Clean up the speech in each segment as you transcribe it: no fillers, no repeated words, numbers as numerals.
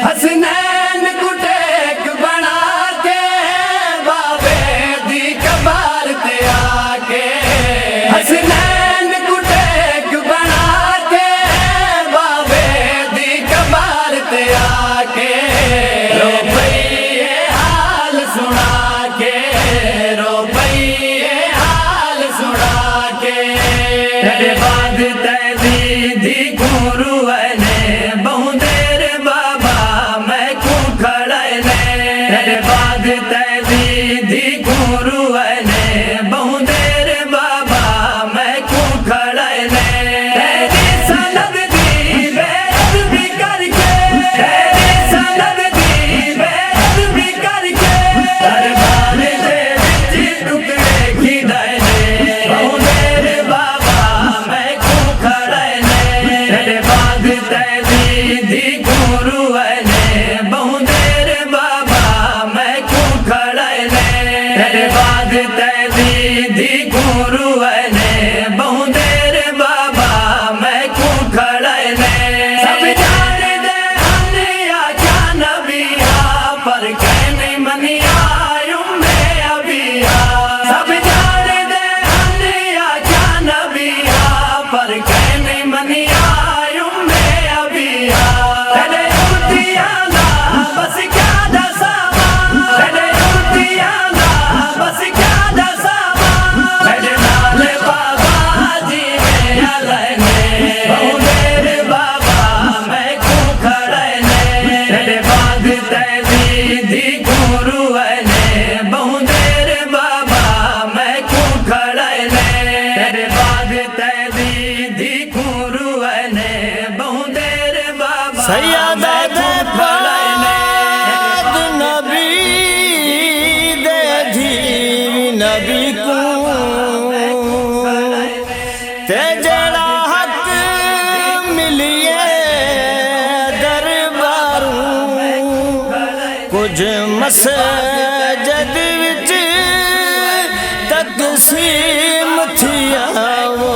हसनैन कुटेक बना के बाबे दी कबार ते आके हसनैन कुटेक बना के बाबे दी कबार ते आके रो भैये हाल सुना के रो भैये हाल सुना के तेरे बाद दी गुरु ने बहु देर बाबा मैं क्यों खड़ा ने तेरे बाद दी गुरु ने बहु देर बाबा मैं क्यों खड़ा ने तेरी सनद दी बेद भी करके तेरी सनद दी बेद भी करके दरबार दे विच टुकड़े खिदाए ने बहु देर बाबा मैं क्यों खड़ा ने तेरे बाद दी गुरु ने बहु देर बाबा मैं क्यों खड़ा ने तेरे बाद दी गुरु ने बहु देर बाबा मैं क्यों खड़ा ने सब जान दे हनिया क्या नबिया पर कहने मनिया मैं अबिया सब जान दे हनिया क्या नबिया पर कहने मनिया मैं अबिया तेरे उल्टिया ना बस क्या दसावा तेरे उल्टिया ना बस क्या दसावा तेरे नाल बाबा जी में अलने बहु देर बाबा मैं क्यों खड़ा ने तेरे बाद दी गुरु ने बहु देर बाबा मैं क्यों खड़ा ने तेरे बाद दी गुरु ने बहु देर बाबा सैयदा दे पाद नबी दे जीवी नबी को ते जड़ा हक मिलिए दरबारू कुछ मसजद विच तकसीम थिया वो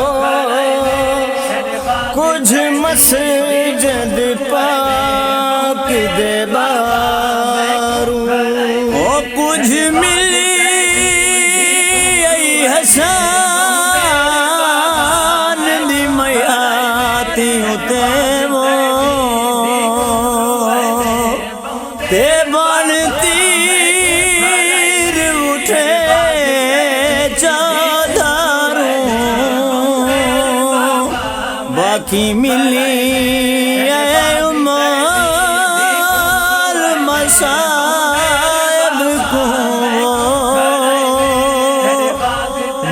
कुछ मसजद पाक दे बारू ओ कुछ मिली हसन दी मयाती उते वो ते बन तीर उठे चादरों बाकी मिली माल मसायब को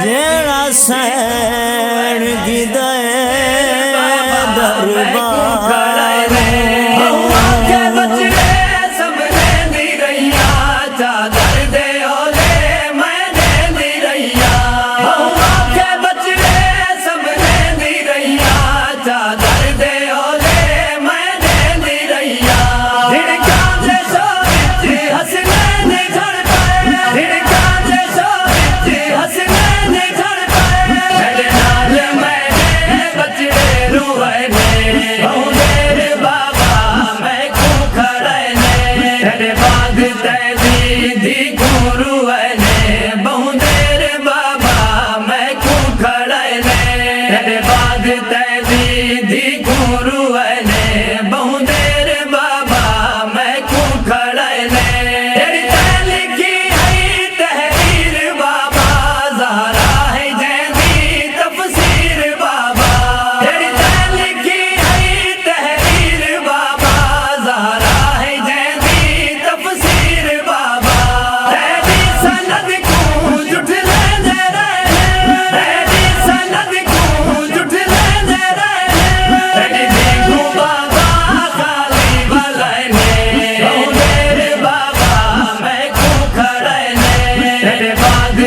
जेड़ा सैन गिदे दरबार चादर दे ओले मैंने दी रैया के बचड़े सबने दी रैया चादर दे ओले मैंने दी रैया धिड़का दे सो विच हसनैन झड़ पाए धिड़का दे सो विच हसनैन झड़ पाए तेरे नाल मैंने बचड़े रुए ने बहु देर बाबा मैं क्यों खड़ा ने तेरे बाद दी गुरु ने बहु देर बाबा मैं क्यों खड़ा ने तेरे बाद दी गुरु ने बहु देर बाबा मैं क्यों खड़ा ने तेरी तह लिखी है तहरीर बाबा ज़हरा है जैदी तफसीर बाबा तेरी तह लिखी है तहरीर बाबा ज़हरा है जैदी तफसीर बाबा तेरी सनद को जुठले दे रहे तेरी सनद को जुठले दे रहे तेरी देखो बाबा खाली भलने बहु देर बाबा मैं क्यों खड़ा ने तेरे बाद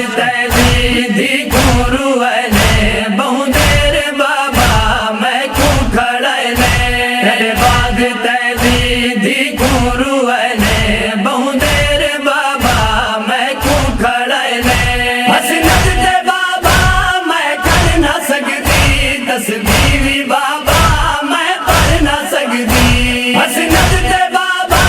दी गुरु ने बहु देर बाबा मैं क्यों खड़ा ने तेरे बाद दी गुरु ने बहु देर बाबा मैं क्यों खड़ा ने हसनत दे बाबा मैं कर ना सकती तस्बीह बाबा मैं पढ़ ना सकती हसनत दे बाबा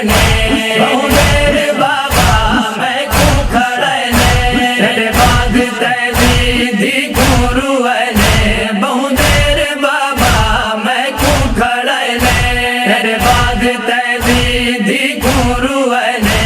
ने बहुदेर बाबा मैं को खड़े ने तेरे बाग दी गुरु ने बहुदेर बाबा मैं को खड़े ने तेरे बाग दी गुरु ने